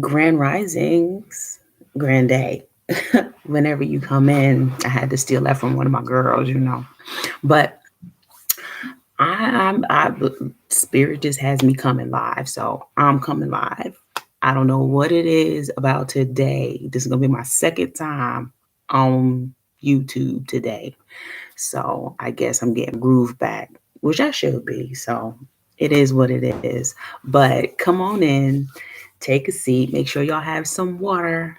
Grand risings, grand day. Whenever you come in, I had to steal that from one of my girls. But spirit just has me coming live, so I'm coming live. I don't know what it is about today. This is gonna be my second time on YouTube today, so I guess I'm getting groove back, which I should be. So it is what it is. But come on in, take a seat. Make sure y'all have some water.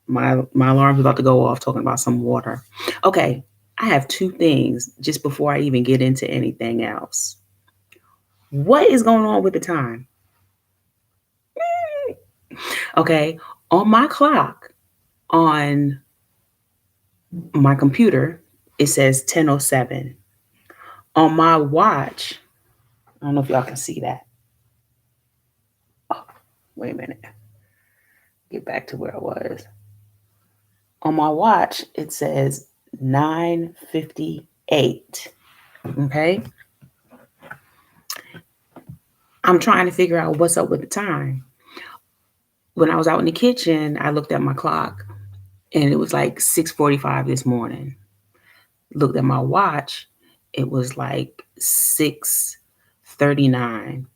My alarm's about to go off talking about some water. Okay, I have two things just before I even get into anything else. What is going on with the time? Okay, on my clock on my computer, it says 10:07. On my watch, I don't know if y'all can see that. Oh, wait a minute. Get back to where I was. On my watch, it says 9:58. Okay, I'm trying to figure out what's up with the time. When I was out in the kitchen, I looked at my clock and it was like 6:45 this morning. Looked at my watch, it was like 6:39.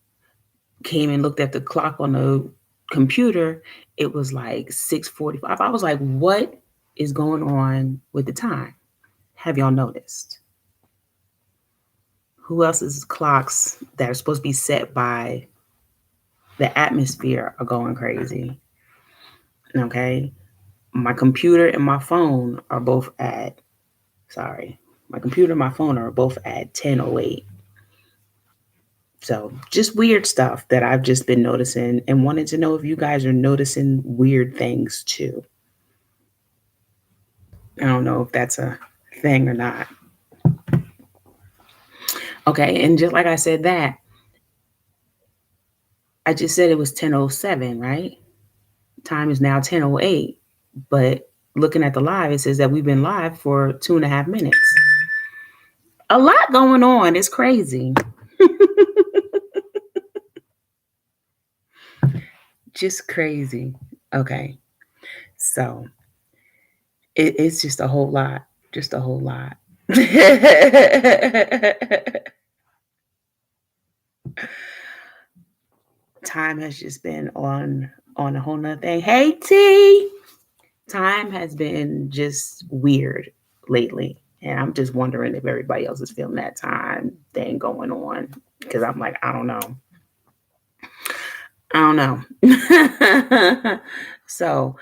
Came and looked at the clock on the computer, it was like 6:45. I was like, what is going on with the time? Have y'all noticed? Who else's clocks that are supposed to be set by the atmosphere are going crazy? Okay. My computer and my phone are both at, sorry, my computer and my phone are both at 10:08. So just weird stuff that I've just been noticing and wanted to know if you guys are noticing weird things too. I don't know if that's a thing or not. Okay, and just like I said that, I just said it was 10:07, right? Time is now 10:08, but looking at the live, it says that we've been live for 2.5 minutes. A lot going on. It's crazy. Just crazy. Okay, so it's just a whole lot. Just a whole lot. Time has just been on a whole nother thing. Hey T, time has been just weird lately, and I'm just wondering if everybody else is feeling that time thing going on. Because I'm like, I don't know, I don't know. So,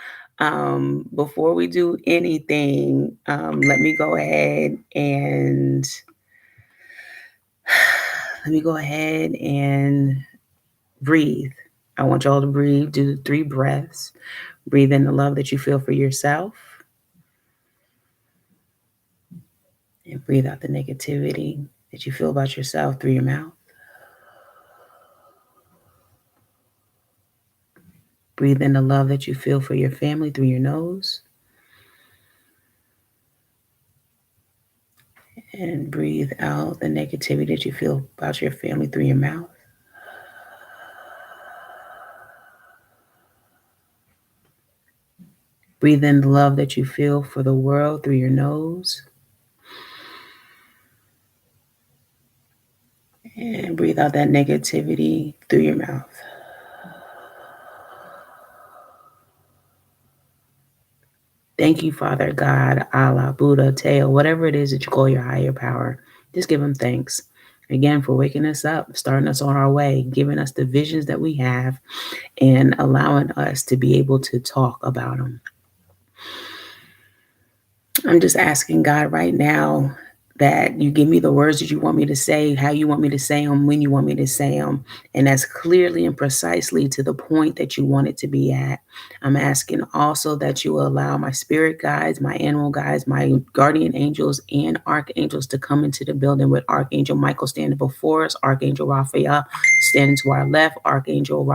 before we do anything, let me go ahead and let me go ahead and breathe. I want y'all to breathe. Do 3 breaths. Breathe in the love that you feel for yourself. And breathe out the negativity that you feel about yourself through your mouth. Breathe in the love that you feel for your family through your nose. And breathe out the negativity that you feel about your family through your mouth. Breathe in the love that you feel for the world through your nose. And breathe out that negativity through your mouth. Thank you, Father God, Allah, Buddha, Teo, whatever it is that you call your higher power. Just give them thanks again for waking us up, starting us on our way, giving us the visions that we have, and allowing us to be able to talk about them. I'm just asking God right now that you give me the words that you want me to say, how you want me to say them, when you want me to say them, and as clearly and precisely to the point that you want it to be at. I'm asking also that you allow my spirit guides, my animal guides, my guardian angels, and archangels to come into the building with Archangel Michael standing before us, Archangel Raphael standing to our left, Archangel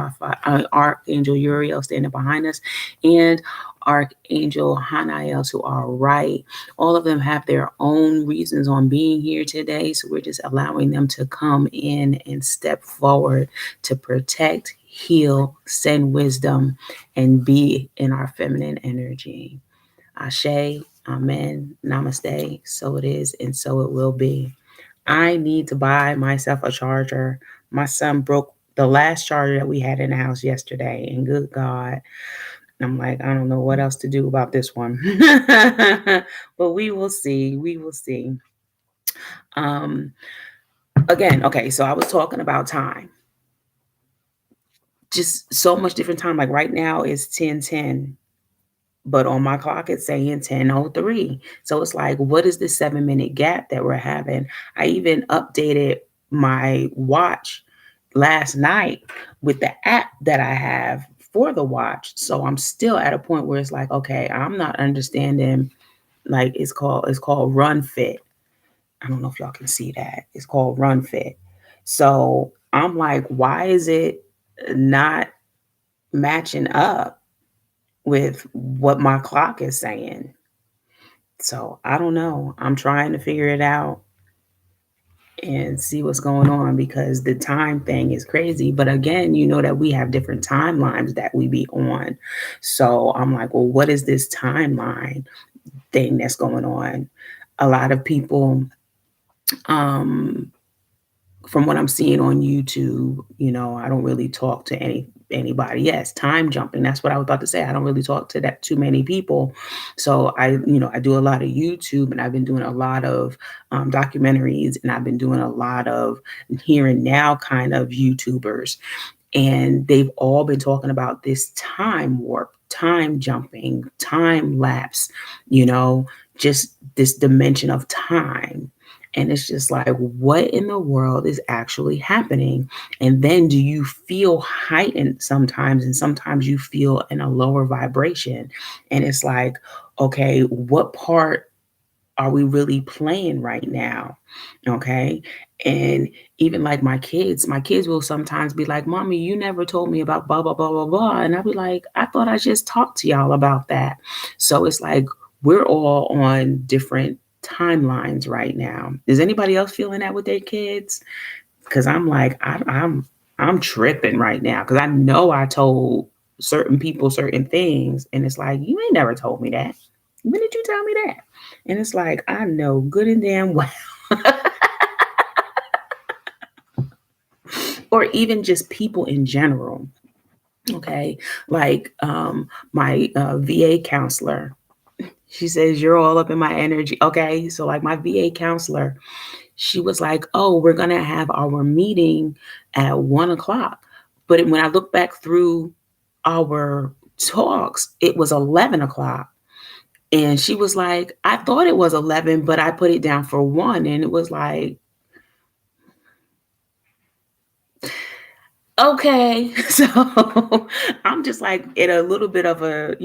Uriel standing behind us, and Archangel Hanael to our right. All of them have their own reasons on being here today. So we're just allowing them to come in and step forward to protect, heal, send wisdom, and be in our feminine energy. Ashe, Amen, Namaste. So it is, and so it will be. I need to buy myself a charger. My son broke the last charger that we had in the house yesterday, and good God, I'm like, I don't know what else to do about this one. But we will see. We will see. Um, Again, okay, so I was talking about time. Just so much different time. Like right now it's 10:10, but on my clock it's saying 10:03. So it's like, what is this 7 minute gap that we're having? I even updated my watch last night with the app that I have for the watch. So I'm still at a point where it's like, okay, I'm not understanding. Like it's called Run Fit. I don't know if y'all can see that. It's called Run Fit. So I'm like, why is it not matching up with what my clock is saying? So I don't know. I'm trying to figure it out and see what's going on because the time thing is crazy. But again, you know that we have different timelines that we be on. So I'm like, well, what is this timeline thing that's going on? A lot of people, um, from what I'm seeing on YouTube, I don't really talk to anybody. Yes, time jumping. That's what I was about to say. I don't really talk to that too many people. So I do a lot of YouTube, and I've been doing a lot of documentaries, and I've been doing a lot of here and now kind of YouTubers, and they've all been talking about this time warp, time jumping, time lapse, you know, just this dimension of time. And it's just like, what in the world is actually happening? And then do you feel heightened sometimes? And sometimes you feel in a lower vibration. And it's like, okay, what part are we really playing right now? Okay. And even like my kids will sometimes be like, Mommy, you never told me about blah, blah, blah, blah, blah. And I'll be like, I thought I just talked to y'all about that. So it's like we're all on different timelines right now. Is anybody else feeling that with their kids? Because I'm like, I'm tripping right now because I know I told certain people certain things, and it's like, you ain't never told me that. When did you tell me that? And it's like, I know good and damn well. Or even just people in general. Okay. Like my VA counselor, she says, you're all up in my energy. Okay. So, like, my VA counselor, she was like, oh, we're going to have our meeting at 1 o'clock. But when I look back through our talks, it was 11 o'clock. And she was like, I thought it was 11, but I put it down for 1. And it was like, okay. So I'm just like in a little bit of a,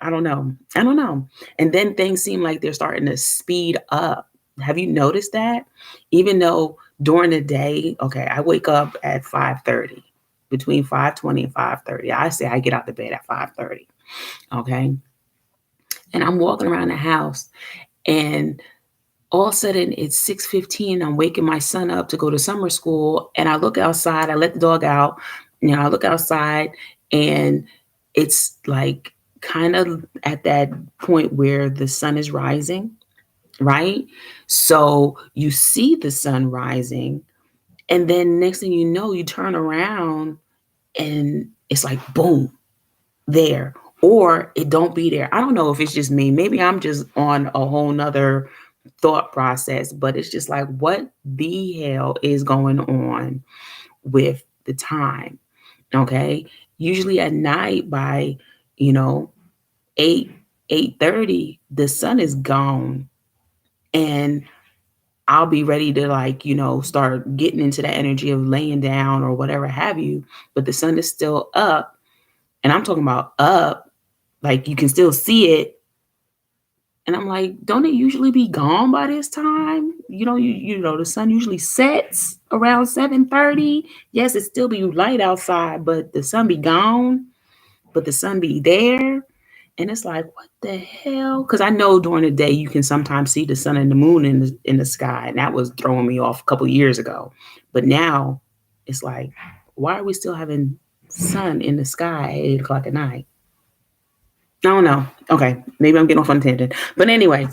I don't know. I don't know. And then things seem like they're starting to speed up. Have you noticed that? Even though during the day, okay, I wake up at 5:30, between 5:20 and 5:30. I say I get out the bed at 5:30. Okay. And I'm walking around the house, and all of a sudden it's 6:15. I'm waking my son up to go to summer school, and I look outside. I let the dog out. I look outside, and it's like kind of at that point where the sun is rising, right? So you see the sun rising, and then next thing you know, you turn around and it's like boom, there, or it don't be there. I don't know if it's just me. Maybe I'm just on a whole nother thought process, but it's just like, what the hell is going on with the time? Okay. Usually at night by, you know, 8, 8:30, the sun is gone, and I'll be ready to, like, start getting into that energy of laying down or whatever have you. But the sun is still up. And I'm talking about up, like you can still see it. And I'm like, don't it usually be gone by this time? The sun usually sets around 7:30. Yes, it still be light outside, but the sun be gone, but the sun be there. And it's like, what the hell? Because I know during the day you can sometimes see the sun and the moon in the sky, and that was throwing me off a couple years ago. But now it's like, why are we still having sun in the sky at 8 o'clock at night? I don't know. Okay, maybe I'm getting off on a tangent. But anyway,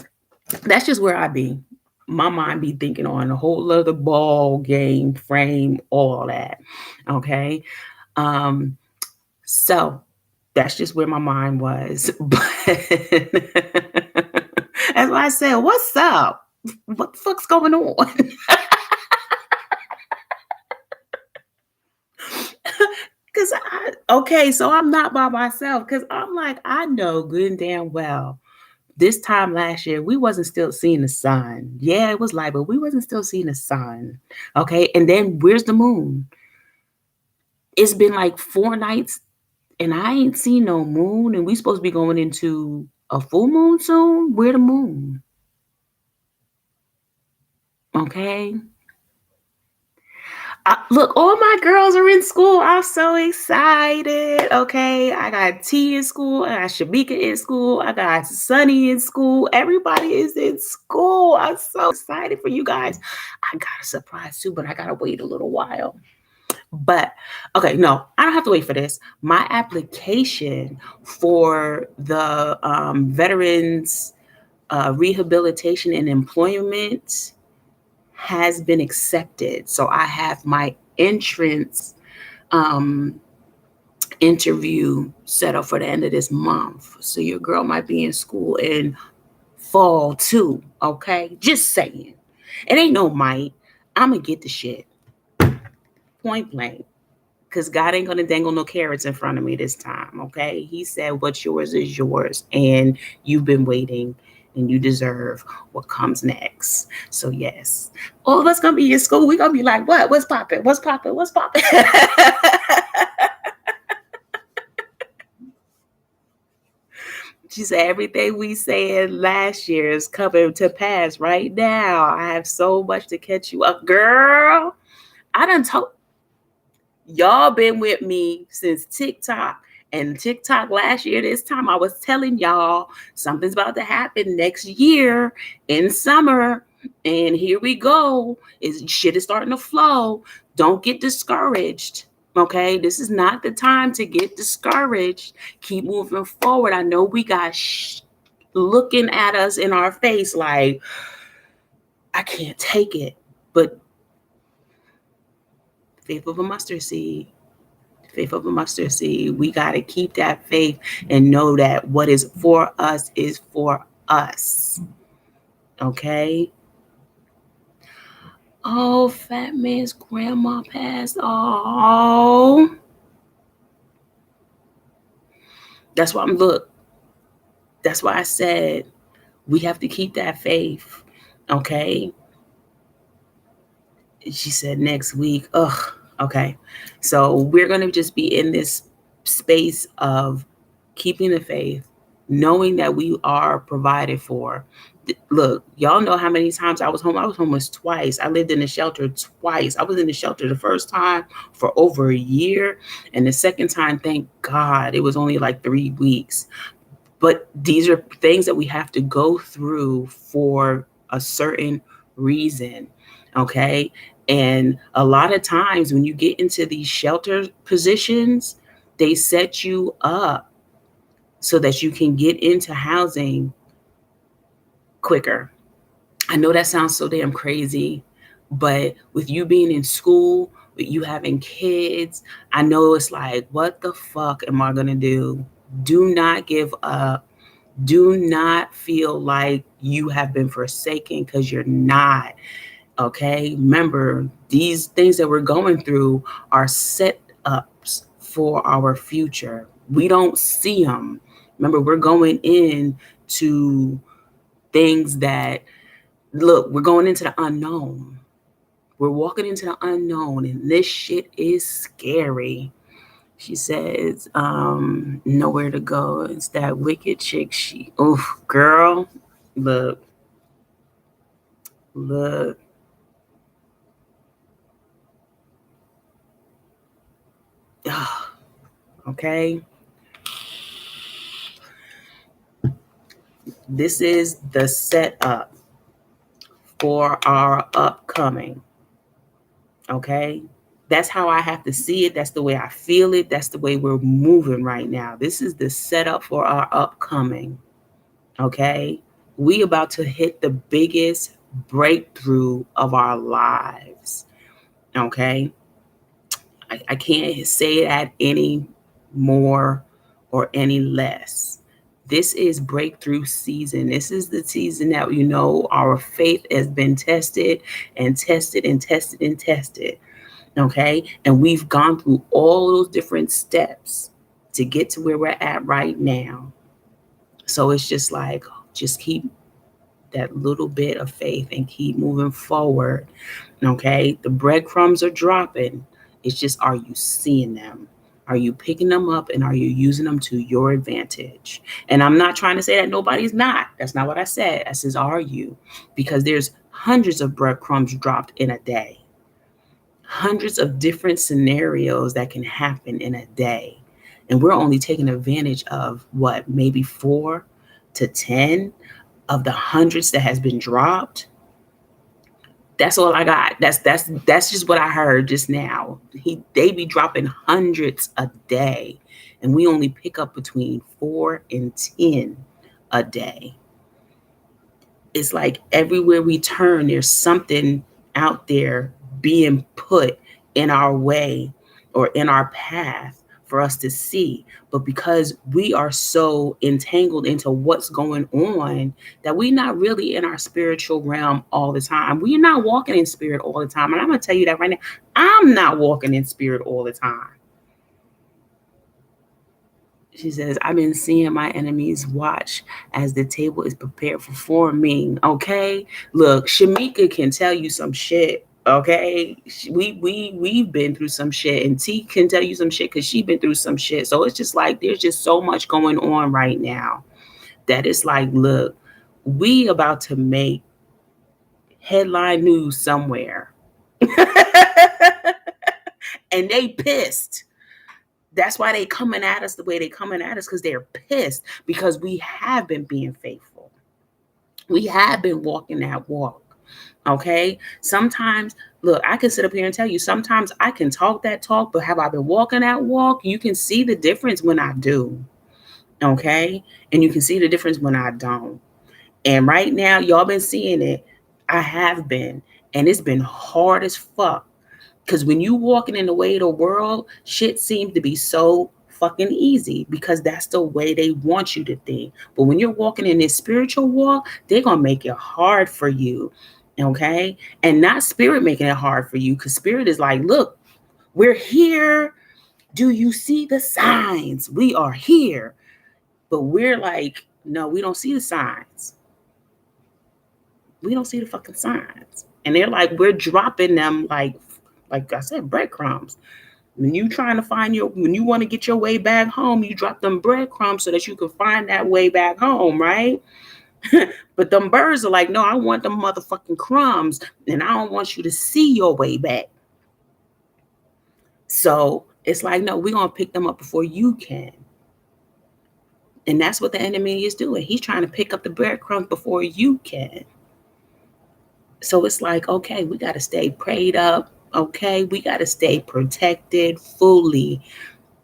that's just where I be. My mind be thinking on a whole other ball game frame, all that. Okay. Um, so that's just where my mind was. But that's why I said, what's up? What the fuck's going on? Cause okay, so I'm not by myself. Cause I'm like, I know good and damn well this time last year we wasn't still seeing the sun. Yeah, it was light, but we wasn't still seeing the sun. Okay, and then where's the moon? It's been like 4 nights, and I ain't seen no moon. And we supposed to be going into a full moon soon. Where the moon? Okay. Look, all my girls are in school. I'm so excited. Okay. I got T in school. I got Shamika in school. I got Sunny in school. Everybody is in school. I'm so excited for you guys. I got a surprise too, but I got to wait a little while. But okay, no, I don't have to wait for this. My application for the Veterans Rehabilitation and Employment has been accepted. So I have my entrance um, interview set up for the end of this month. So your girl might be in school in fall too. Okay, just saying. It ain't no might. I'm gonna get the shit point blank. Because God ain't gonna dangle no carrots in front of me this time. Okay, He said, "What's yours is yours," and you've been waiting, and you deserve what comes next. So yes, all of us gonna be in school. We gonna be like, "What? What's popping? What's popping? What's popping?" She said, "Everything we said last year is coming to pass right now. I have so much to catch you up, girl. I done told y'all been with me since TikTok. And TikTok last year, this time, I was telling y'all something's about to happen next year in summer. And here we go. Shit is starting to flow. Don't get discouraged. Okay. This is not the time to get discouraged. Keep moving forward. I know we got looking at us in our face like, I can't take it. But faith of a mustard seed. Faith of a mustard seed. We got to keep that faith and know that what is for us is for us. Okay. Oh, Fat Man's grandma passed. Oh, that's why look. That's why I said we have to keep that faith. Okay. She said next week. Ugh. Okay. So we're going to just be in this space of keeping the faith, knowing that we are provided for. Look, y'all know how many times I was home. I was homeless twice. I lived in a shelter twice. I was in the shelter the first time for over a year. And the second time, thank God, it was only like 3 weeks. But these are things that we have to go through for a certain reason. Okay. And a lot of times when you get into these shelter positions, they set you up so that you can get into housing quicker. I know that sounds so damn crazy, but with you being in school, with you having kids, I know it's like, what the fuck am I going to do? Do not give up. Do not feel like you have been forsaken, because you're not. Okay. Remember, these things that we're going through are set ups for our future. We don't see them. Remember, we're going in to things that, look, we're going into the unknown. We're walking into the unknown, and this shit is scary. She says, nowhere to go. It's that wicked chick. Oof, girl, look, look. Okay. This is the setup for our upcoming. Okay. That's how I have to see it. That's the way I feel it. That's the way we're moving right now. This is the setup for our upcoming. Okay. We about to hit the biggest breakthrough of our lives. Okay. I can't say that any more or any less. This is breakthrough season. This is the season that our faith has been tested and tested and tested and tested. Okay. And we've gone through all those different steps to get to where we're at right now. So it's just like, just keep that little bit of faith and keep moving forward. Okay. The breadcrumbs are dropping. It's just, are you seeing them? Are you picking them up and are you using them to your advantage? And I'm not trying to say that nobody's not. That's not what I said. I says, are you? Because there's hundreds of breadcrumbs dropped in a day, hundreds of different scenarios that can happen in a day. And we're only taking advantage of what, maybe 4 to 10 of the hundreds that has been dropped. That's all I got. That's just what I heard just now. They be dropping hundreds a day, and we only pick up between 4 and 10 a day. It's like everywhere we turn, there's something out there being put in our way or in our path for us to see. But because we are so entangled into what's going on, that we're not really in our spiritual realm all the time. We're not walking in spirit all the time. And I'm going to tell you that right now. I'm not walking in spirit all the time. She says, I've been seeing my enemies watch as the table is prepared for forming. Okay. Look, Shamika can tell you some shit. Okay. We've been through some shit, and T can tell you some shit because she's been through some shit. So it's just like there's just so much going on right now that it's like, look, we about to make headline news somewhere. And they pissed. That's why they coming at us the way they coming at us, because they're pissed, because we have been being faithful. We have been walking that walk. Okay. Sometimes, look, I can sit up here and tell you, sometimes I can talk that talk, but have I been walking that walk? You can see the difference when I do. Okay. And you can see the difference when I don't. And right now, y'all been seeing it. I have been. And it's been hard as fuck. Because when you walking in the way of the world, shit seems to be so fucking easy because that's the way they want you to think. But when you're walking in this spiritual walk, they're going to make it hard for you. Okay. And not spirit making it hard for you, because spirit is like, look, we're here. Do you see the signs? We are here. But we're like, no, we don't see the signs. We don't see the fucking signs. And they're like, we're dropping them like I said, breadcrumbs. When you when you want to get your way back home, you drop them breadcrumbs so that you can find that way back home, right? But them birds are like, no, I want them motherfucking crumbs, and I don't want you to see your way back. So it's like, no, we're gonna pick them up before you can. And that's what the enemy is doing. He's trying to pick up the breadcrumbs before you can. So it's like, okay, we got to stay prayed up. Okay, we got to stay protected, fully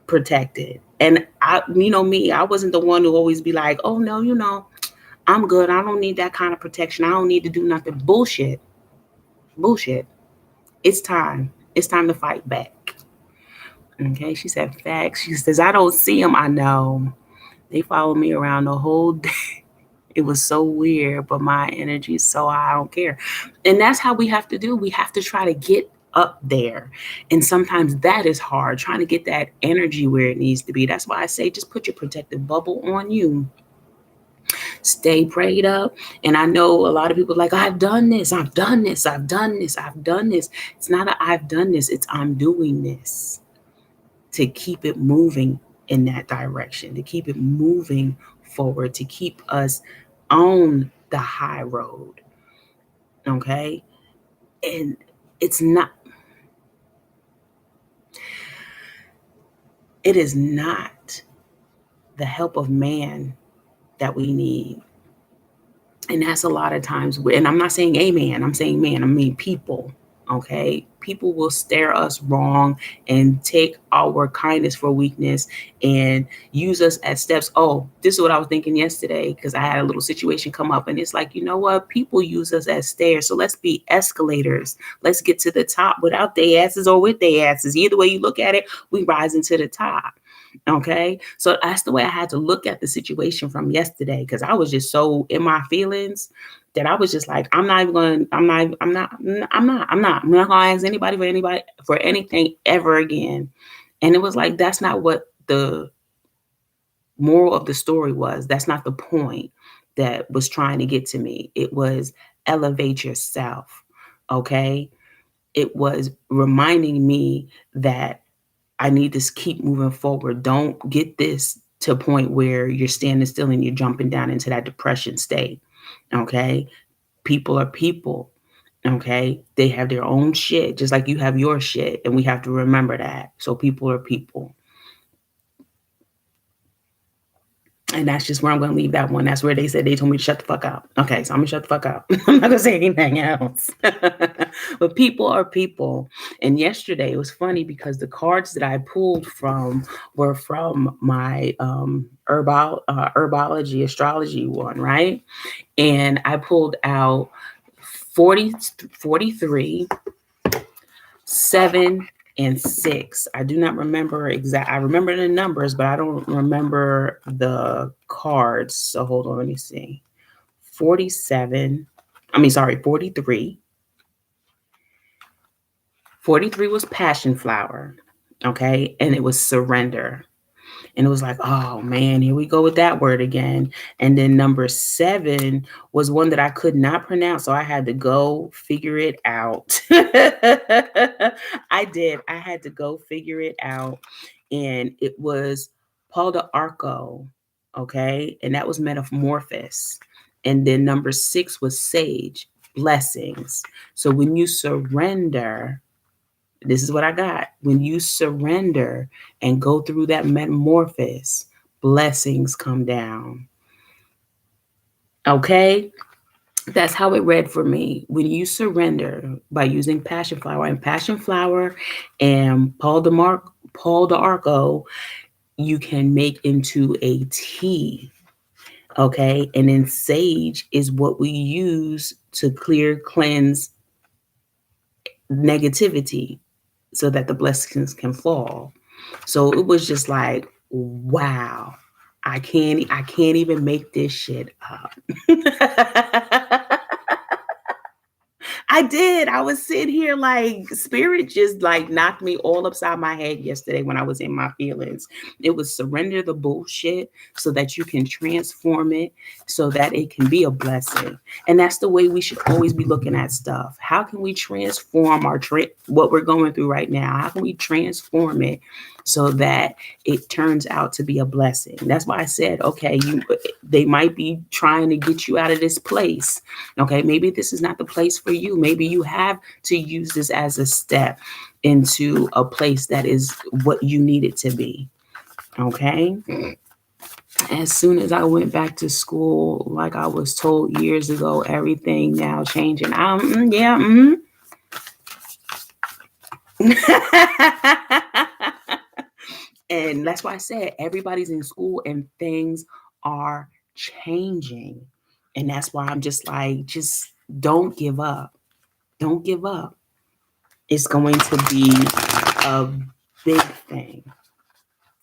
protected. And me, I wasn't the one who always be like, oh no, I'm good. I don't need that kind of protection. I don't need to do nothing. Bullshit. Bullshit. It's time. It's time to fight back. Okay, she said facts. She says, I don't see them. I know. They follow me around the whole day. It was so weird, but my energy is so high, I don't care. And that's how we have to do. We have to try to get up there. And sometimes that is hard, trying to get that energy where it needs to be. That's why I say just put your protective bubble on you. Stay prayed up. And I know a lot of people are like, I've done this, I've done this, I've done this, I've done this. It's not a I've done this, it's I'm doing this to keep it moving in that direction, to keep it moving forward, to keep us on the high road. Okay. And it is not the help of man that we need. And that's a lot of times, and I'm not saying a man, I'm saying man, I mean people. Okay, people will stare us wrong and take our kindness for weakness and use us as steps. Oh, this is what I was thinking yesterday because I had a little situation come up, and it's like, you know what? People use us as stairs, so let's be escalators. Let's get to the top without their asses or with their asses. Either way you look at it, we rise into the top. Okay, so that's the way I had to look at the situation from yesterday because I was just so in my feelings that I was just like, I'm not even going. I'm not going to ask anybody for anything ever again. And it was like that's not what the moral of the story was. That's not the point that was trying to get to me. It was elevate yourself. Okay, it was reminding me that I need to keep moving forward. Don't get this to a point where you're standing still and you're jumping down into that depression state. Okay. People are people. Okay. They have their own shit, just like you have your shit. And we have to remember that. So people are people. And that's just where I'm going to leave that one. That's where they said they told me to shut the fuck up. Okay, so I'm going to shut the fuck up. I'm not going to say anything else. But people are people. And yesterday it was funny because the cards that I pulled from were from my herbology astrology one, right? And I pulled out 43, 7, and 6. I do not remember exact. I remember the numbers, but I don't remember the cards. So hold on, let me see. 47. I mean, sorry, 43. 43 was passion flower. Okay. And it was surrender. And it was like, oh man, here we go with that word again. And then number 7 was one that I could not pronounce. So I had to go figure it out. I did. I had to go figure it out. And it was Paul de Arco. Okay. And that was metamorphosis. And then number 6 was sage, blessings. So when you surrender, this is what I got. When you surrender and go through that metamorphosis, blessings come down. Okay? That's how it read for me. When you surrender by using passion flower and Paul de Arco, you can make into a tea. Okay? And then sage is what we use to cleanse negativity so that the blessings can fall. So it was just like, wow, I can't even make this shit up. I did. I was sitting here like spirit just like knocked me all upside my head yesterday when I was in my feelings. It was surrender the bullshit so that you can transform it so that it can be a blessing. And that's the way we should always be looking at stuff. How can we transform what we're going through right now? How can we transform it so that it turns out to be a blessing? That's why I said, okay, they might be trying to get you out of this place. Okay, maybe this is not the place for you. Maybe you have to use this as a step into a place that is what you need it to be. Okay. As soon as I went back to school, like I was told years ago, everything now changing. Yeah. And that's why I said everybody's in school and things are changing. And that's why I'm just like, just don't give up. Don't give up. It's going to be a big thing.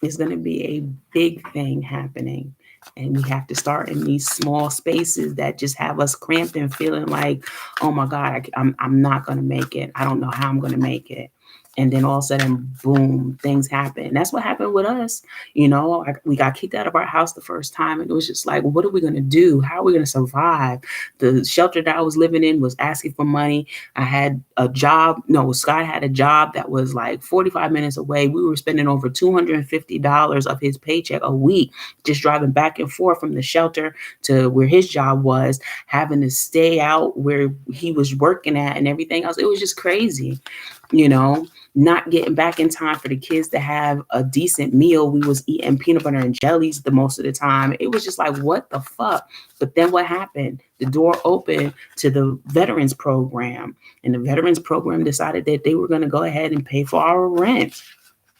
It's going to be a big thing happening. And we have to start in these small spaces that just have us cramped and feeling like, oh my God, I'm not going to make it. I don't know how I'm going to make it. And then all of a sudden, boom, things happen. That's what happened with us. We got kicked out of our house the first time. And it was just like, what are we going to do? How are we going to survive? The shelter that I was living in was asking for money. I had a job. No, Scott had a job that was like 45 minutes away. We were spending over $250 of his paycheck a week, just driving back and forth from the shelter to where his job was, having to stay out where he was working at and everything else. It was just crazy. you know, not getting back in time for the kids to have a decent meal. We was eating peanut butter and jellies the most of the time. It was just like, what the fuck? But then what happened? The door opened to the veterans program, and the veterans program decided that they were going to go ahead and pay for our rent.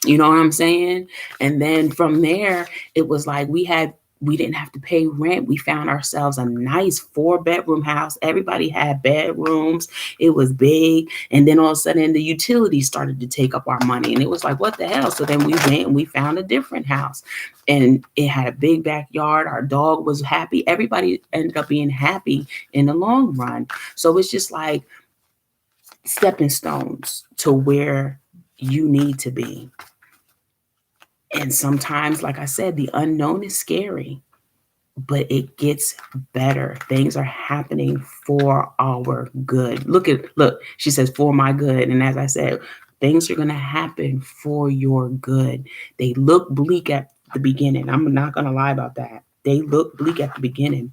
You know what I'm saying? And then from there, it was like we didn't have to pay rent. We found ourselves a nice 4-bedroom house. Everybody had bedrooms. It was big. And then all of a sudden the utilities started to take up our money. And it was like, what the hell? So then we went and we found a different house. And it had a big backyard. Our dog was happy. Everybody ended up being happy in the long run. So it's just like stepping stones to where you need to be. And sometimes, like I said, the unknown is scary, but it gets better. Things are happening for our good. Look, she says, for my good. And as I said, things are going to happen for your good. They look bleak at the beginning. I'm not going to lie about that. They look bleak at the beginning.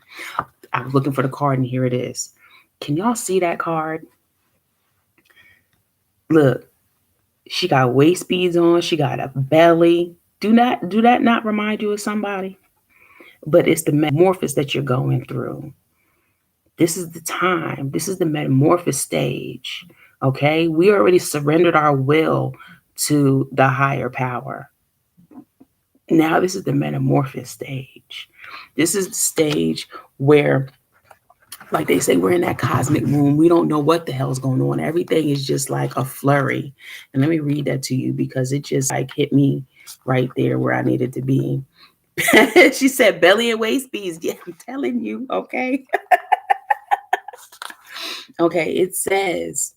I was looking for the card and here it is. Can y'all see that card? Look, she got waist beads on. She got a belly. Do that not remind you of somebody? But it's the metamorphosis that you're going through. This is the time. This is the metamorphosis stage. Okay? We already surrendered our will to the higher power. Now this is the metamorphosis stage. This is the stage where, like they say, we're in that cosmic room. We don't know what the hell's going on. Everything is just like a flurry. And let me read that to you because it just like hit me right there where I needed to be. She said belly and waist beads. Yeah, I'm telling you. Okay. Okay. It says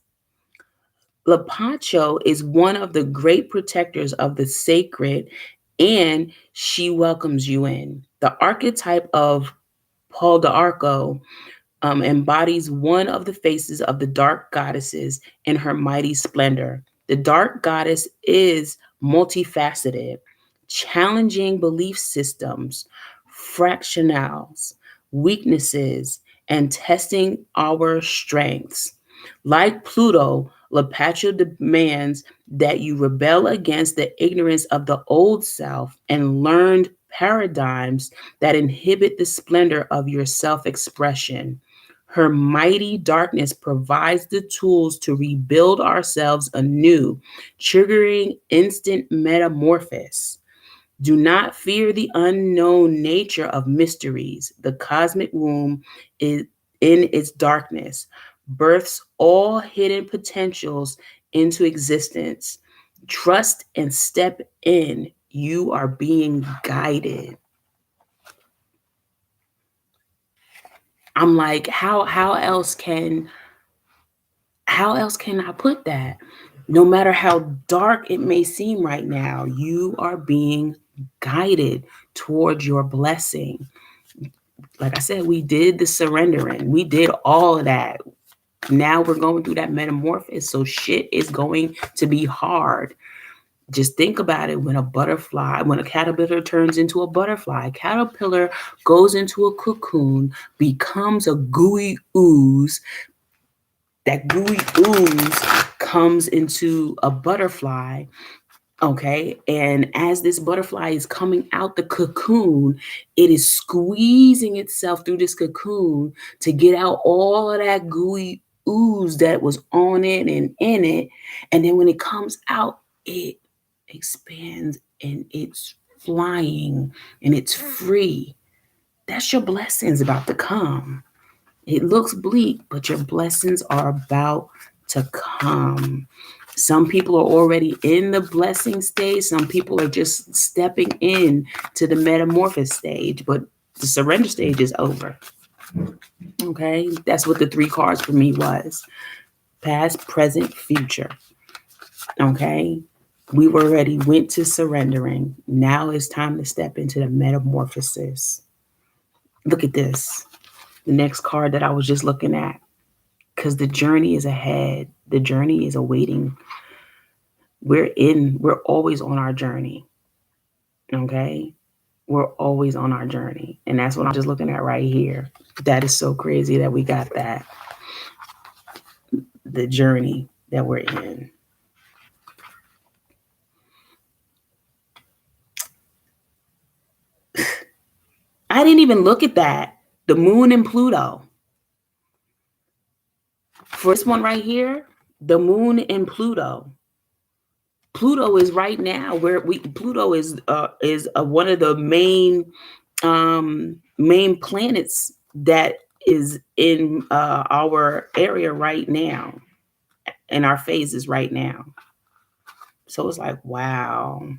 Lapacho is one of the great protectors of the sacred, and she welcomes you in. The archetype of Paul d'Arco embodies one of the faces of the dark goddesses in her mighty splendor. The dark goddess is multifaceted, challenging belief systems, fractionals, weaknesses, and testing our strengths. Like Pluto, Lepatria demands that you rebel against the ignorance of the old self and learned paradigms that inhibit the splendor of your self expression. Her mighty darkness provides the tools to rebuild ourselves anew, triggering instant metamorphosis. Do not fear the unknown nature of mysteries. The cosmic womb is in its darkness, births all hidden potentials into existence. Trust and step in. You are being guided. I'm like, how else can I put that? No matter how dark it may seem right now, you are being guided towards your blessing. Like I said, we did the surrendering. We did all of that. Now we're going through that metamorphosis. So shit is going to be hard. Just think about it. When a caterpillar turns into a butterfly, a caterpillar goes into a cocoon, becomes a gooey ooze. That gooey ooze comes into a butterfly. Okay. And as this butterfly is coming out the cocoon, it is squeezing itself through this cocoon to get out all of that gooey ooze that was on it and in it. And then when it comes out, it expands and it's flying and it's free. That's your blessings about to come. It looks bleak, but your blessings are about to come. Some people are already in the blessing stage. Some people are just stepping in to the metamorphosis stage, but the surrender stage is over. Okay, that's what the 3 cards for me was: past, present, future. Okay, we already went to surrendering. Now it's time to step into the metamorphosis. Look at this. The next card that I was just looking at, because the journey is ahead. The journey is awaiting. We're always on our journey. Okay? We're always on our journey. And that's what I'm just looking at right here. That is so crazy that we got that. The journey that we're in. I didn't even look at that. The moon and Pluto. For this one right here, the moon and Pluto. Pluto is right now where we Pluto is one of the main planets that is in our area right now, in our phases right now. So it's like, wow.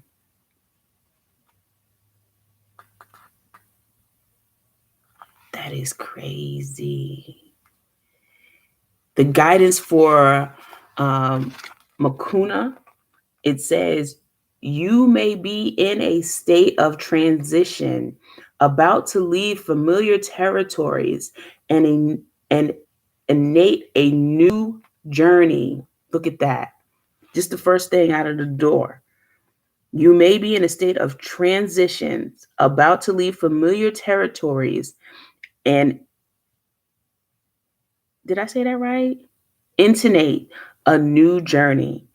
That is crazy. The guidance for Makuna, it says, you may be in a state of transition, about to leave familiar territories and innate a new journey. Look at that. Just the first thing out of the door. You may be in a state of transitions, about to leave familiar territories and, did I say that right? Intonate a new journey.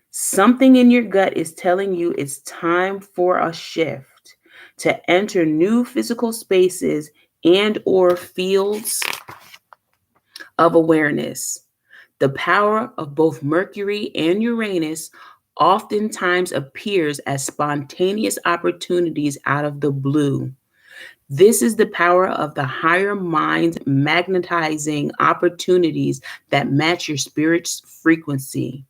Something in your gut is telling you it's time for a shift, to enter new physical spaces and or fields of awareness. The power of both Mercury and Uranus oftentimes appears as spontaneous opportunities out of the blue. This is the power of the higher mind magnetizing opportunities that match your spirit's frequency.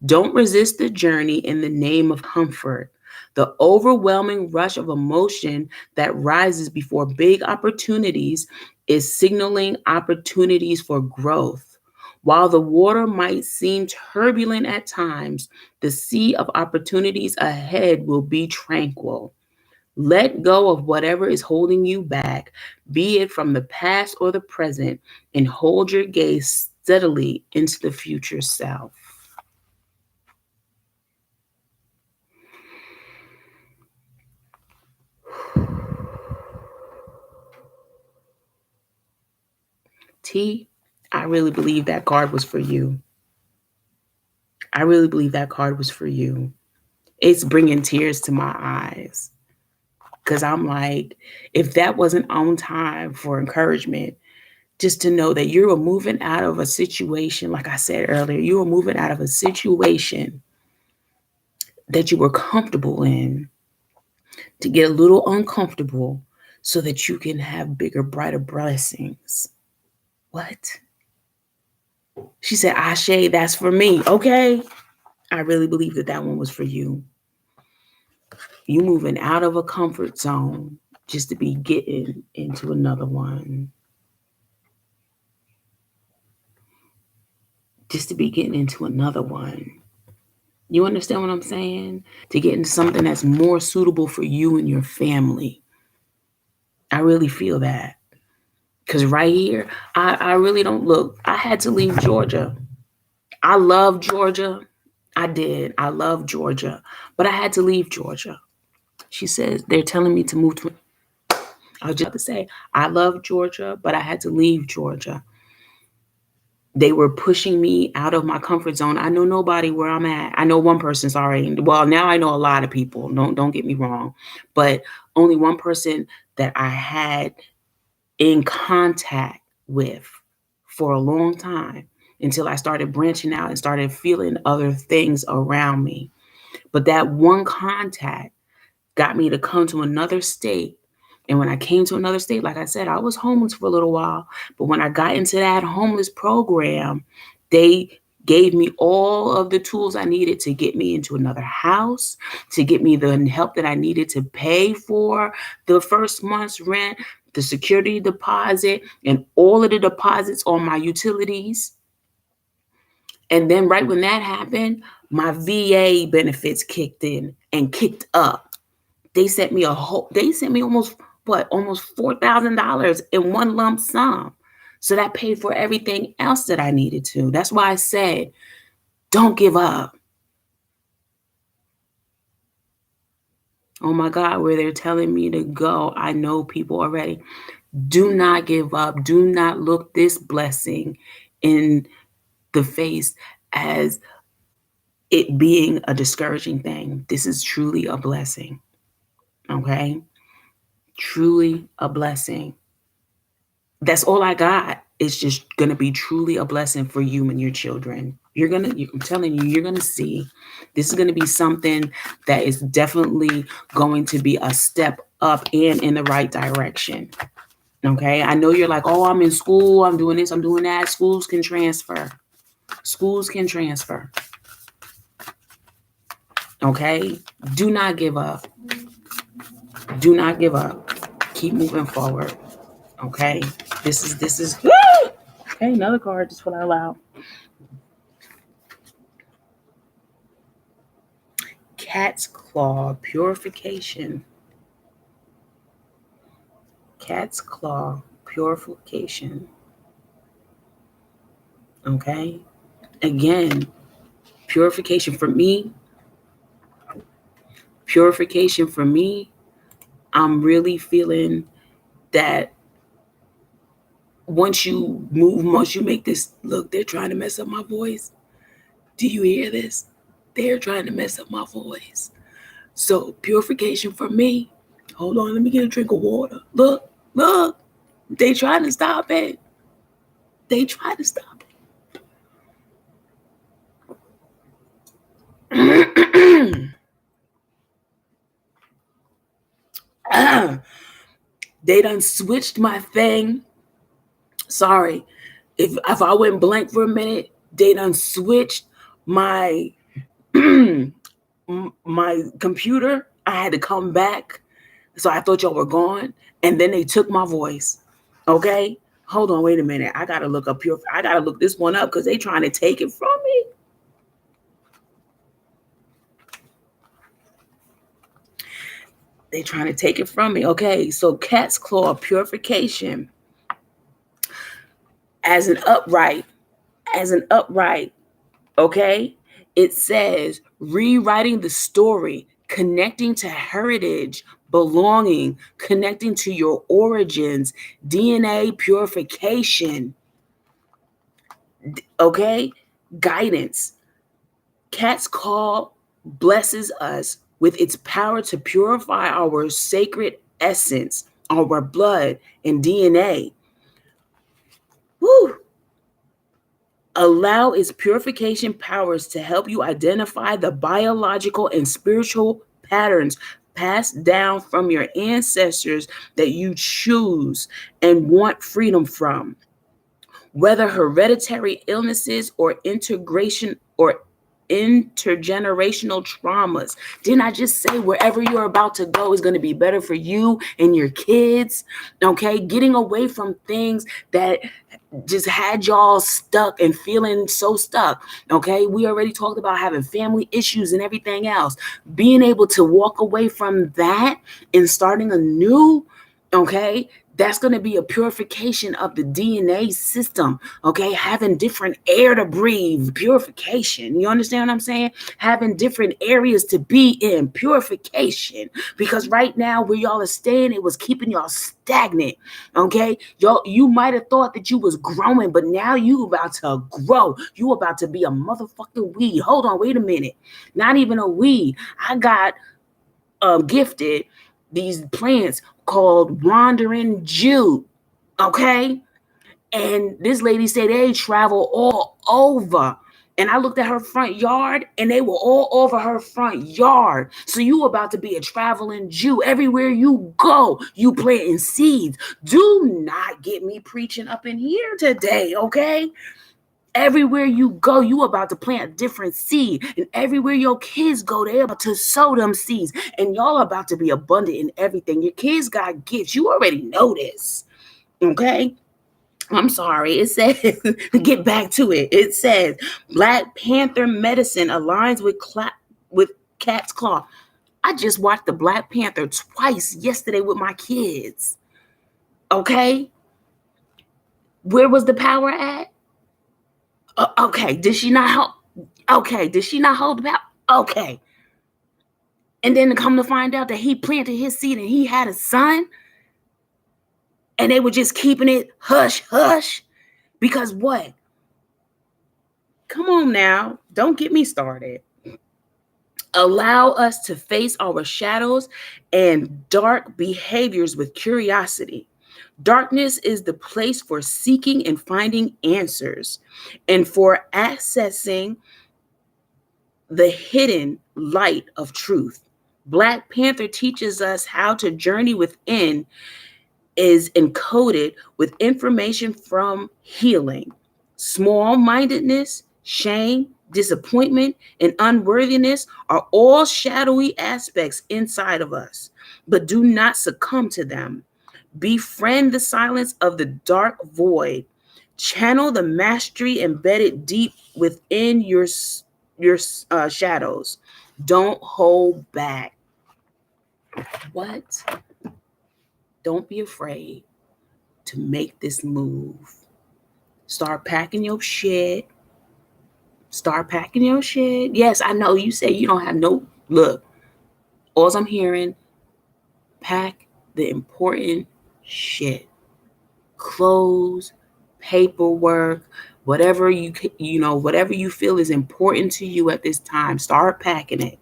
Don't resist the journey in the name of comfort. The overwhelming rush of emotion that rises before big opportunities is signaling opportunities for growth. While the water might seem turbulent at times, the sea of opportunities ahead will be tranquil. Let go of whatever is holding you back, be it from the past or the present, and hold your gaze steadily into the future self. T, I really believe that card was for you. I really believe that card was for you. It's bringing tears to my eyes. Because I'm like, if that wasn't on time for encouragement, just to know that you were moving out of a situation, like I said earlier, you were moving out of a situation that you were comfortable in to get a little uncomfortable so that you can have bigger, brighter blessings. What? She said, Ashe, that's for me. Okay. I really believe that that one was for you. You moving out of a comfort zone just to be getting into another one. Just to be getting into another one. You understand what I'm saying? To get into something that's more suitable for you and your family. I really feel that. Because right here, I really don't look. I had to leave Georgia. I love Georgia. I did. I love Georgia. But I had to leave Georgia. She says they're telling me to move to. I was just about to say, I love Georgia, but I had to leave Georgia. They were pushing me out of my comfort zone. I know nobody where I'm at. I know one person, sorry. Well, now I know a lot of people. Don't get me wrong. But only one person that I had in contact with for a long time until I started branching out and started feeling other things around me. But that one contact got me to come to another state. And when I came to another state, like I said, I was homeless for a little while. But when I got into that homeless program, they gave me all of the tools I needed to get me into another house, to get me the help that I needed to pay for the first month's rent, the security deposit, and all of the deposits on my utilities. And then right when that happened, my VA benefits kicked in and kicked up. They sent me almost $4,000 in one lump sum. So that paid for everything else that I needed to. That's why I said, don't give up. Oh my God, where they're telling me to go, I know people already. Do not give up. Do not look this blessing in the face as it being a discouraging thing. This is truly a blessing. Okay? Truly a blessing. That's all I got. It's just going to be truly a blessing for you and your children. I'm telling you, you're going to see. This is going to be something that is definitely going to be a step up and in the right direction. Okay. I know you're like, oh, I'm in school. I'm doing this. I'm doing that. Schools can transfer. Schools can transfer. Okay. Do not give up. Do not give up. Keep moving forward. Okay. This is. Woo! Okay. Another card just fell out loud. Cat's claw purification. Cat's claw purification. Okay. Again, purification for me. Purification for me. I'm really feeling that once you make this look, they're trying to mess up my voice. Do you hear this? They're trying to mess up my voice. So purification for me. Hold on, let me get a drink of water. Look. They trying to stop it. They try to stop it. They done switched my thing. Sorry. If I went blank for a minute, they done switched my my computer. I had to come back. So I thought y'all were gone. And then they took my voice. Okay? Hold on, wait a minute. I gotta look this one up because they trying to take it from me. They trying to take it from me. Okay, so cat's claw purification as an upright, okay? It says rewriting the story, connecting to heritage, belonging, connecting to your origins, DNA purification, okay? Guidance. Cat's claw blesses us with its power to purify our sacred essence, our blood and DNA. Woo! Allow its purification powers to help you identify the biological and spiritual patterns passed down from your ancestors that you choose and want freedom from. Whether hereditary illnesses or intergenerational traumas. Didn't I just say wherever you're about to go is going to be better for you and your kids? Okay, getting away from things that just had y'all stuck and feeling so stuck. Okay, we already talked about having family issues and everything else. Being able to walk away from that and starting anew, okay, that's going to be a purification of the DNA system. Okay, having different air to breathe, purification. You understand what I'm saying? Having different areas to be in, purification. Because right now where y'all are staying, it was keeping y'all stagnant. Okay, y'all, you might have thought that you was growing, but now you about to grow. You about to be a motherfucking weed. Hold on, wait a minute. Not even a weed. I got gifted these plants called Wandering Jew. Okay, and this lady said they travel all over. And I looked at her front yard and they were all over her front yard. So you about to be a traveling Jew. Everywhere you go, you planting seeds. Do not get me preaching up in here today, okay? Everywhere you go, you about to plant a different seed. And everywhere your kids go, they're about to sow them seeds. And y'all about to be abundant in everything. Your kids got gifts. You already know this, okay? I'm sorry. It says, get back to it. It says, Black Panther medicine aligns with cat's claw. I just watched the Black Panther twice yesterday with my kids. Okay? Where was the power at? Okay. Did she not hold? Okay. Did she not hold the power? Okay. And then to come to find out that he planted his seed and he had a son, and they were just keeping it hush, hush. Because what? Come on now. Don't get me started. Allow us to face our shadows and dark behaviors with curiosity. Darkness is the place for seeking and finding answers and for accessing the hidden light of truth. Black Panther teaches us how to journey within is encoded with information from healing. Small mindedness, shame, disappointment, and unworthiness are all shadowy aspects inside of us, but do not succumb to them. Befriend the silence of the dark void. Channel the mastery embedded deep within your shadows. Don't hold back. What? Don't be afraid to make this move. Start packing your shit. Start packing your shit. Yes, I know you say you don't have no look. All I'm hearing, pack the important shit. Clothes, paperwork, whatever whatever you feel is important to you at this time, start packing it.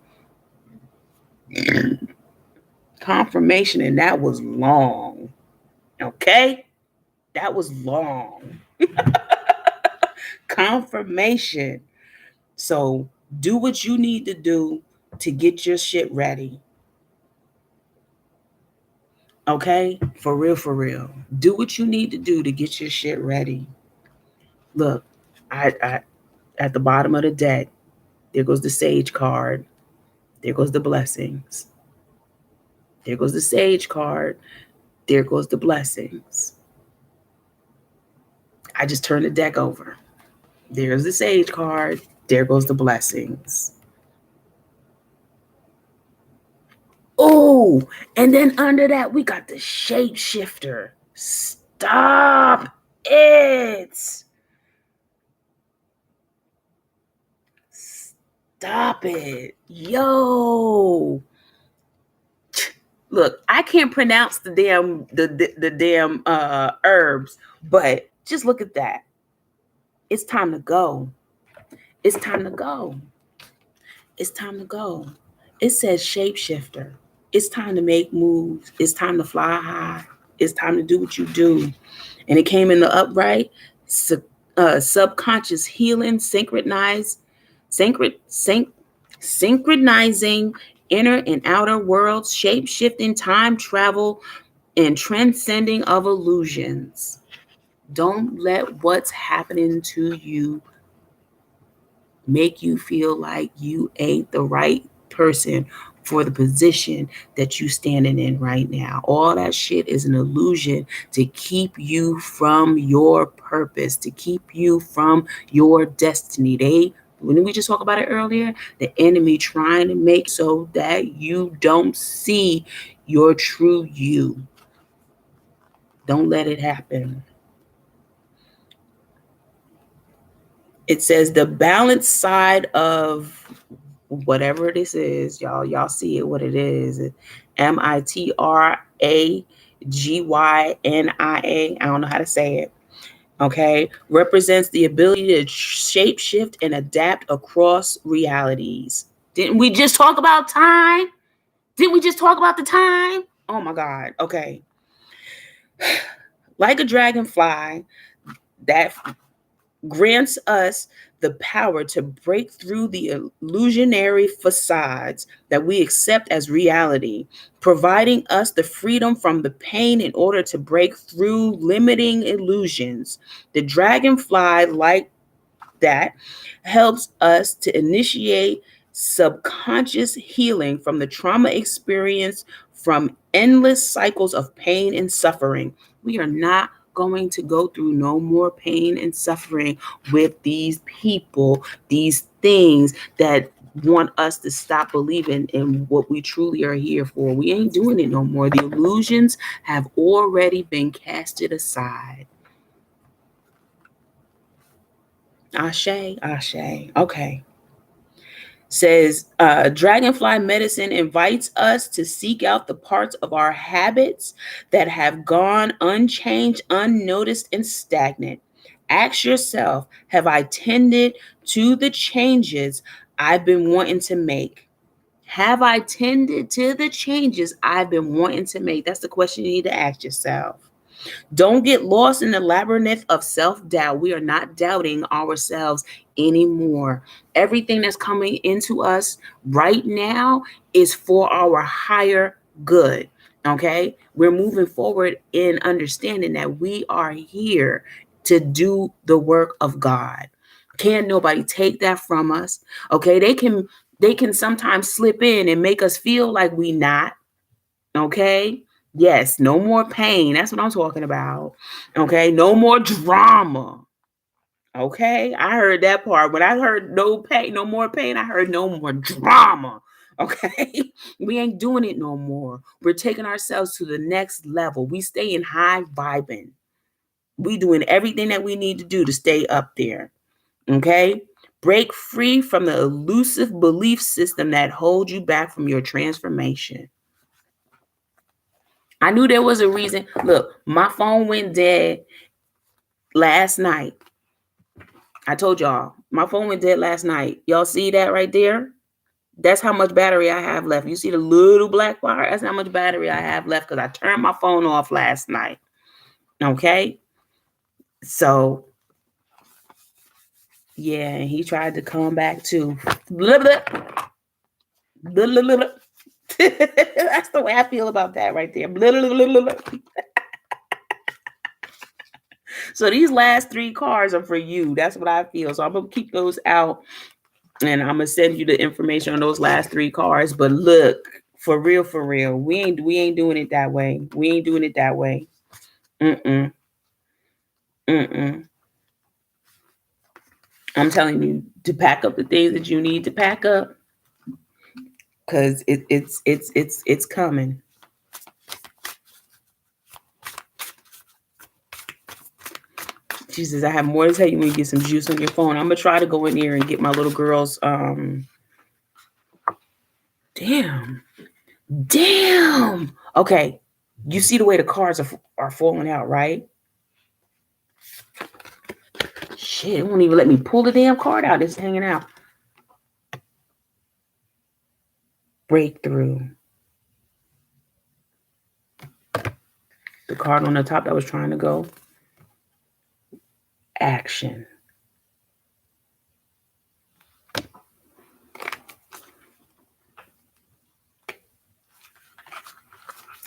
Confirmation, and that was long. Okay? That was long. Confirmation. So do what you need to do to get your shit ready. Okay? For real, for real. Do what you need to do to get your shit ready. Look, I at the bottom of the deck, there goes the sage card. There goes the blessings. There goes the sage card. There goes the blessings. I just turned the deck over. There's the sage card. There goes the blessings. Oh, and then under that, we got the shapeshifter. Stop it. Stop it. Yo. Look, I can't pronounce the damn herbs, but just look at that. It's time to go. It's time to go. It's time to go. It says shapeshifter. It's time to make moves. It's time to fly high. It's time to do what you do. And it came in the upright, subconscious healing, synchronizing inner and outer worlds, shape shifting, time travel, and transcending of illusions. Don't let what's happening to you make you feel like you ain't the right person for the position that you standing in right now. All that shit is an illusion to keep you from your purpose, to keep you from your destiny. When we just talked about it earlier, the enemy trying to make so that you don't see your true you. Don't let it happen. It says the balance side of whatever this is, y'all see it, what it is. MITRAGYNIA. I don't know how to say it. Okay, represents the ability to shape shift and adapt across realities. Didn't we just talk about time? Didn't we just talk about the time? Oh my God. Okay. Like a dragonfly, that grants us the power to break through the illusionary facades that we accept as reality, providing us the freedom from the pain in order to break through limiting illusions. The dragonfly, like that, helps us to initiate subconscious healing from the trauma experience, from endless cycles of pain and suffering. We are not going to go through no more pain and suffering with these people, these things that want us to stop believing in what we truly are here for. We ain't doing it no more. The illusions have already been casted aside. Ashe, ashe. Okay. Says dragonfly medicine invites us to seek out the parts of our habits that have gone unchanged, unnoticed, and stagnant. Ask yourself, have I tended to the changes I've been wanting to make? Have I tended to the changes I've been wanting to make? That's the question you need to ask yourself. Don't get lost in the labyrinth of self-doubt. We are not doubting ourselves anymore. Everything that's coming into us right now is for our higher good. Okay? We're moving forward in understanding that we are here to do the work of God. Can't nobody take that from us. Okay? They can sometimes slip in and make us feel like we not. Okay? Yes, no more pain. That's what I'm talking about. Okay? No more drama. Okay? I heard that part. When I heard no pain, no more pain, I heard no more drama. Okay? We ain't doing it no more. We're taking ourselves to the next level. We stay in high vibing. We doing everything that we need to do to stay up there. Okay? Break free from the elusive belief system that holds you back from your transformation. I knew there was a reason. Look, my phone went dead last night. I told y'all, my phone went dead last night. Y'all see that right there? That's how much battery I have left. You see the little black bar? That's how much battery I have left because I turned my phone off last night. Okay? So, yeah, he tried to come back too. Blah, blah. Blah, blah, blah. That's the way I feel about that right there. Blah, blah, blah, blah. So these last 3 cards are for you. That's what I feel. So I'm going to keep those out and I'm going to send you the information on those last 3 cards. But look, for real, we ain't doing it that way. We ain't doing it that way. Mm-mm. I'm telling you to pack up the things that you need to pack up because it's coming. She says, I have more to tell you when you get some juice on your phone. I'm going to try to go in there and get my little girl's. Damn. Okay. You see the way the cards are falling out, right? Shit, it won't even let me pull the damn card out. It's hanging out. Breakthrough. The card on the top that was trying to go. Action.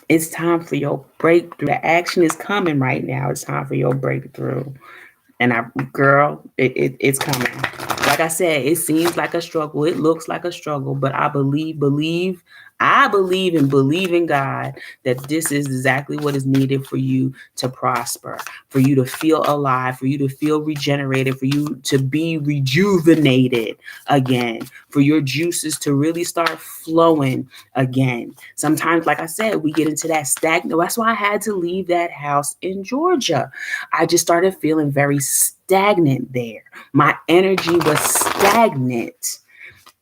It's time for your breakthrough. The action is coming right now. It's time for your breakthrough. And it's coming. Like I said, it seems like a struggle. It looks like a struggle, but I believe and believe in God that this is exactly what is needed for you to prosper, for you to feel alive, for you to feel regenerated, for you to be rejuvenated again, for your juices to really start flowing again. Sometimes, like I said, we get into that stagnant. That's why I had to leave that house in Georgia. I just started feeling very stagnant there. My energy was stagnant.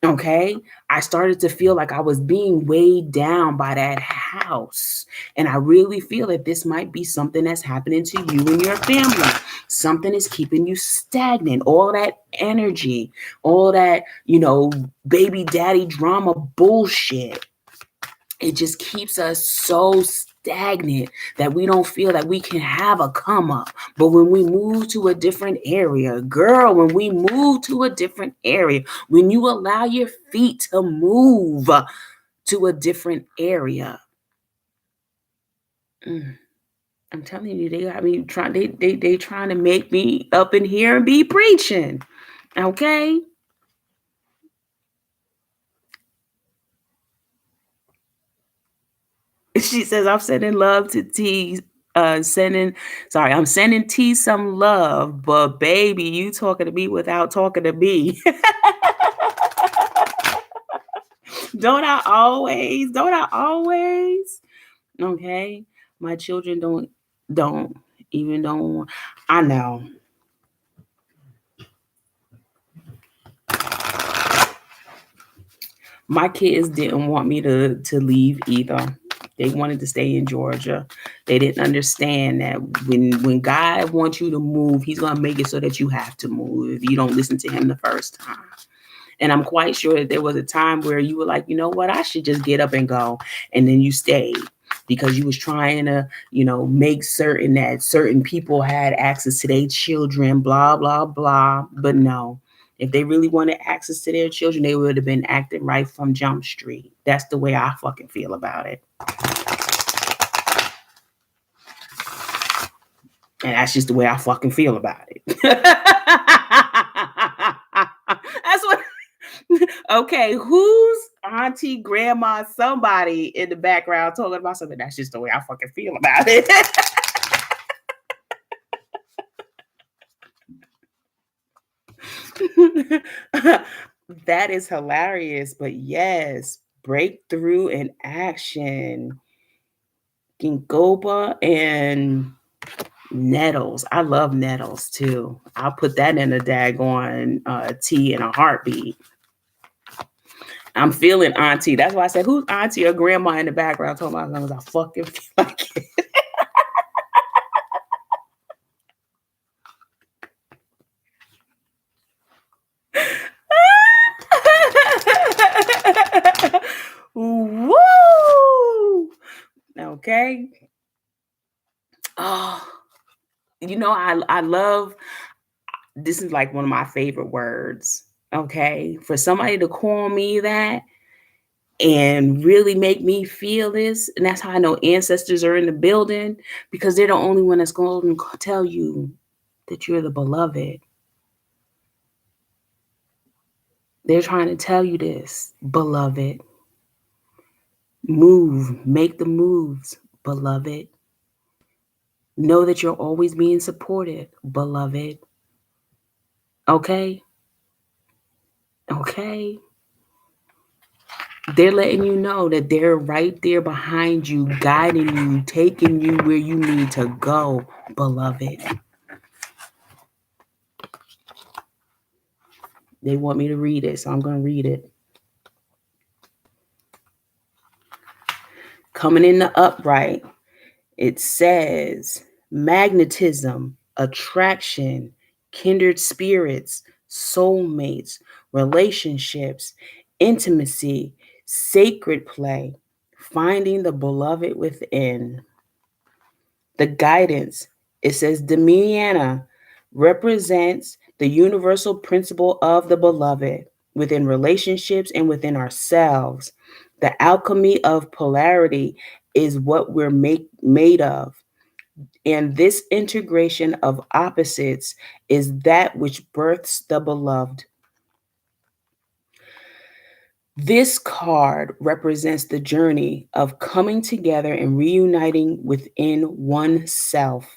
Okay. I started to feel like I was being weighed down by that house. And I really feel that this might be something that's happening to you and your family. Something is keeping you stagnant. All that energy, all that, baby daddy drama bullshit. It just keeps us so stagnant that we don't feel that we can have a come up. But when we move to a different area, girl, when we move to a different area, when you allow your feet to move to a different area, I'm telling you, they got me trying. They trying to make me up in here and be preaching. Okay. She says, I'm sending love to T. I'm sending T some love, but baby, you talking to me without talking to me. Don't I always? Okay. My children don't. I know. My kids didn't want me to leave either. They wanted to stay in Georgia. They didn't understand that when God wants you to move, he's going to make it so that you have to move if you don't listen to him the first time. And I'm quite sure that there was a time where you were like, you know what, I should just get up and go. And then you stayed because you was trying to, make certain that certain people had access to their children, blah, blah, blah. But no, if they really wanted access to their children, they would have been acting right from Jump Street. That's the way I fucking feel about it. And that's just the way I fucking feel about it. That's what. Okay, who's auntie, grandma, somebody in the background talking about something? That's just the way I fucking feel about it. That is hilarious. But yes, breakthrough in action. Ginkgoba and nettles. I love nettles too. I'll put that in a daggone tea in a heartbeat. I'm feeling auntie. That's why I said, who's auntie or grandma in the background talking about as long as I fucking feel like it. Woo! Okay. Oh, I love, this is like one of my favorite words. Okay. For somebody to call me that and really make me feel this. And that's how I know ancestors are in the building, because they're the only one that's going to tell you that you're the beloved. They're trying to tell you this, beloved. Move, make the moves, beloved. Know that you're always being supported, beloved. Okay? Okay? They're letting you know that they're right there behind you, guiding you, taking you where you need to go, beloved. They want me to read it, so I'm going to read it. Coming in the upright, it says magnetism, attraction, kindred spirits, soulmates, relationships, intimacy, sacred play, finding the beloved within. The guidance, it says Demiana represents the universal principle of the beloved within relationships and within ourselves. The alchemy of polarity is what we're made of. And this integration of opposites is that which births the beloved. This card represents the journey of coming together and reuniting within oneself.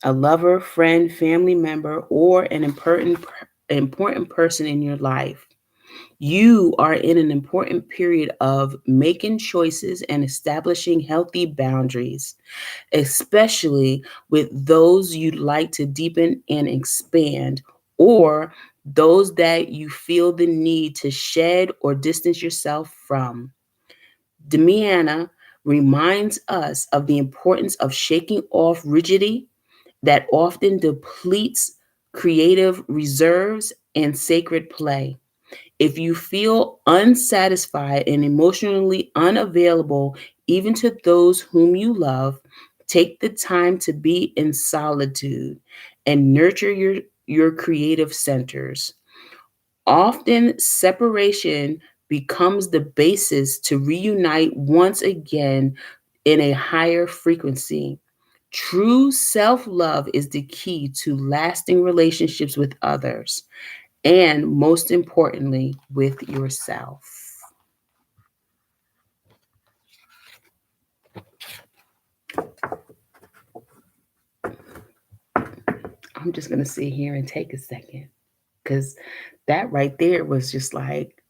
A lover, friend, family member, or an important person in your life. You are in an important period of making choices and establishing healthy boundaries, especially with those you'd like to deepen and expand, or those that you feel the need to shed or distance yourself from. Demiana reminds us of the importance of shaking off rigidity that often depletes creative reserves and sacred play. If you feel unsatisfied and emotionally unavailable, even to those whom you love, take the time to be in solitude and nurture your creative centers. Often, separation becomes the basis to reunite once again in a higher frequency. True self love is the key to lasting relationships with others, and most importantly, with yourself. I'm just going to sit here and take a second, because that right there was just like,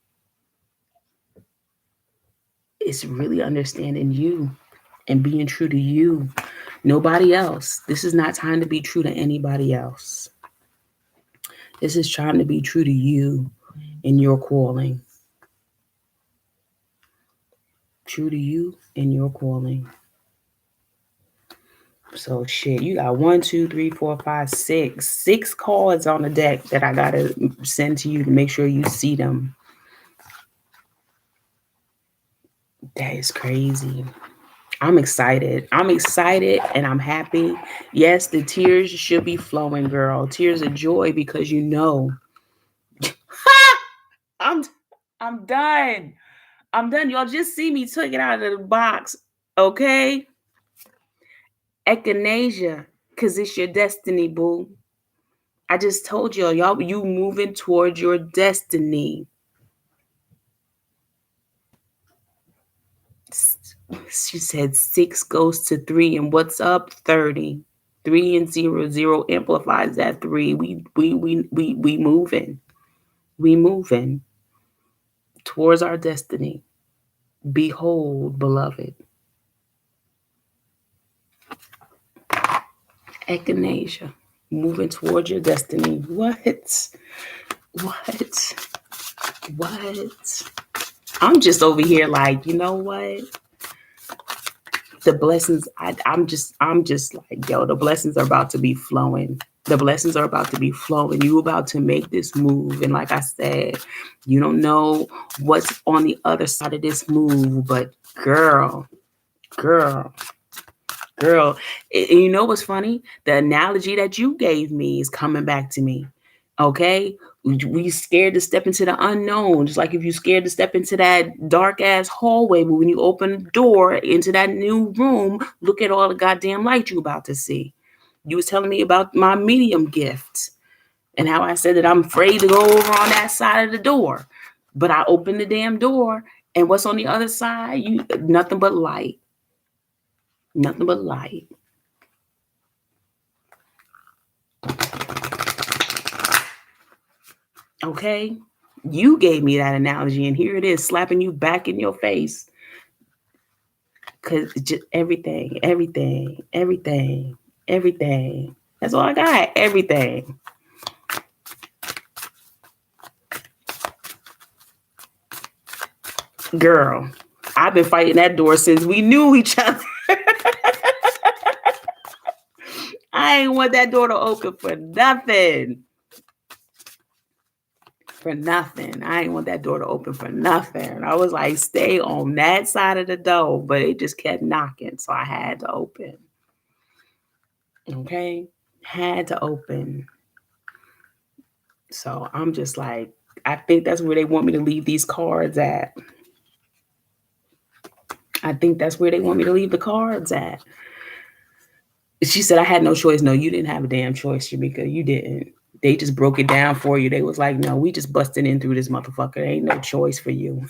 it's really understanding you and being true to you. Nobody else. This is not time to be true to anybody else. This is trying to be true to you in your calling. True to you in your calling. So shit, you got one, two, three, four, five, six cards on the deck that I gotta send to you to make sure you see them. That is crazy. I'm excited. I'm excited and I'm happy. Yes, the tears should be flowing, girl. Tears of joy because you know. I'm I'm done. I'm done. Y'all just see me took it out of the box. Okay? Echinacea, cause it's your destiny, boo. I just told y'all you moving towards your destiny. She said 6 goes to 3, and what's up? 30. 3 and 0, 0 amplifies that 3. We moving. We moving towards our destiny. Behold, beloved. Echinacea. Moving towards your destiny. What? What? What? I'm just over here like, you know what? The blessings, I'm just like, yo, the blessings are about to be flowing. The blessings are about to be flowing. You about to make this move. And like I said, you don't know what's on the other side of this move, but girl, girl, girl. And you know what's funny? The analogy that you gave me is coming back to me. Okay? We scared to step into the unknown. Just like if you scared to step into that dark ass hallway, but when you open the door into that new room, look at all the goddamn light you about to see. You was telling me about my medium gift and how I said that I'm afraid to go over on that side of the door. But I opened the damn door, and what's on the other side? You nothing but light. Nothing but light. Okay? You gave me that analogy, and here it is slapping you back in your face. Because just everything, everything, everything, everything. That's all I got. Everything. Girl, I've been fighting that door since we knew each other. I ain't want that door to open for nothing. For nothing. I ain't want that door to open for nothing. I was like, stay on that side of the door, but it just kept knocking. So I had to open. Okay? Had to open. So I'm just like, I think that's where they want me to leave these cards at. I think that's where they want me to leave the cards at. She said I had no choice. No, you didn't have a damn choice, Shamika. You didn't. They just broke it down for you. They was like, no, we just busted in through this motherfucker. There ain't no choice for you.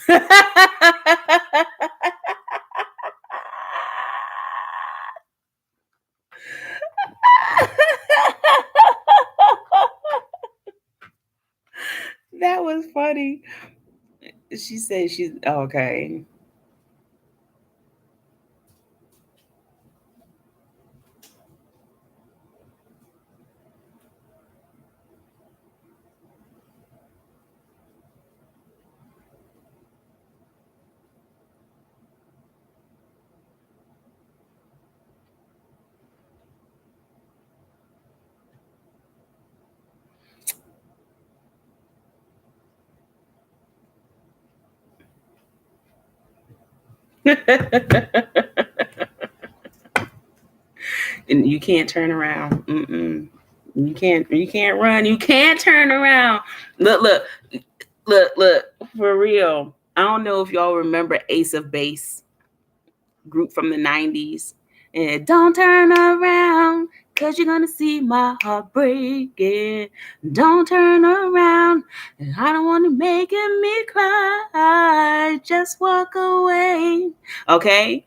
That was funny. She said she's okay. And you can't turn around. Mm-mm. You can't run. You can't turn around. Look, for real. I don't know if y'all remember Ace of Base, group from the 90s. And don't turn around, cause you're gonna see my heart breaking. Don't turn around, and I don't wanna make me cry. Just walk away. Okay?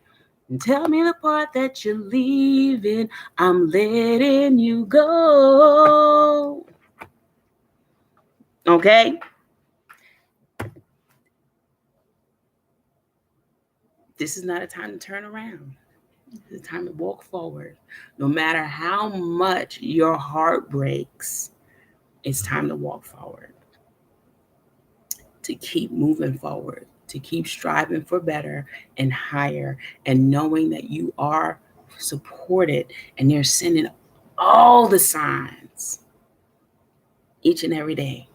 And tell me the part that you're leaving. I'm letting you go. Okay? This is not a time to turn around. This is a time to walk forward. No matter how much your heart breaks, it's time to walk forward, to keep moving forward, to keep striving for better and higher, and knowing that you are supported, and they're sending all the signs each and every day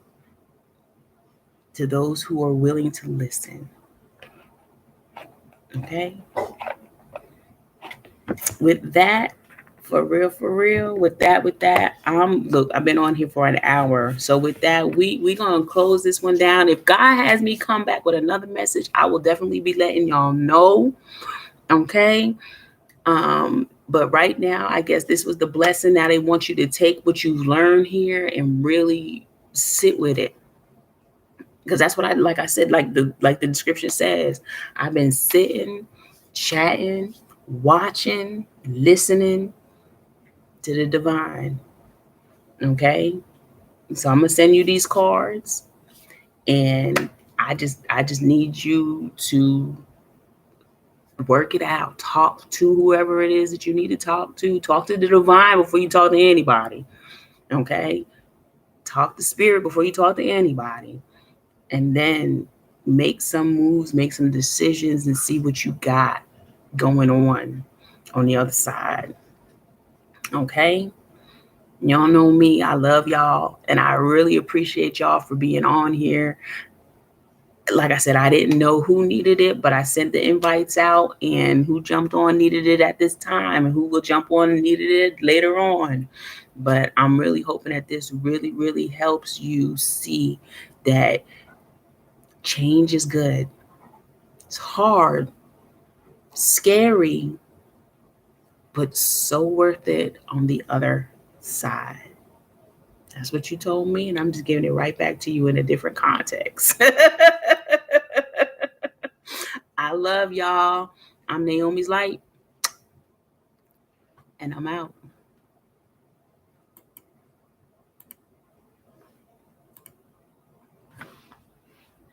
to those who are willing to listen. Okay? With that, for real, with that, look, I've been on here for an hour. So with that, we gonna close this one down. If God has me come back with another message, I will definitely be letting y'all know. Okay. But right now, I guess this was the blessing. Now they want you to take what you've learned here and really sit with it. Because that's what like I said, like the description says, I've been sitting, chatting, watching, listening to the divine. Okay. So I'm gonna send you these cards, and I just need you to work it out. Talk to whoever it is that you need to talk to. Talk to the divine before you talk to anybody. Okay. Talk to spirit before you talk to anybody. And then make some moves, make some decisions, and see what you got going on the other side. Okay. Y'all know me. I love y'all. And I really appreciate y'all for being on here. Like I said, I didn't know who needed it, but I sent the invites out, and who jumped on needed it at this time, and who will jump on and needed it later on. But I'm really hoping that this really, really helps you see that change is good. It's hard, scary, but so worth it on the other side. That's what you told me, and I'm just giving it right back to you in a different context. I love y'all. I'm Naomi's Light, and I'm out.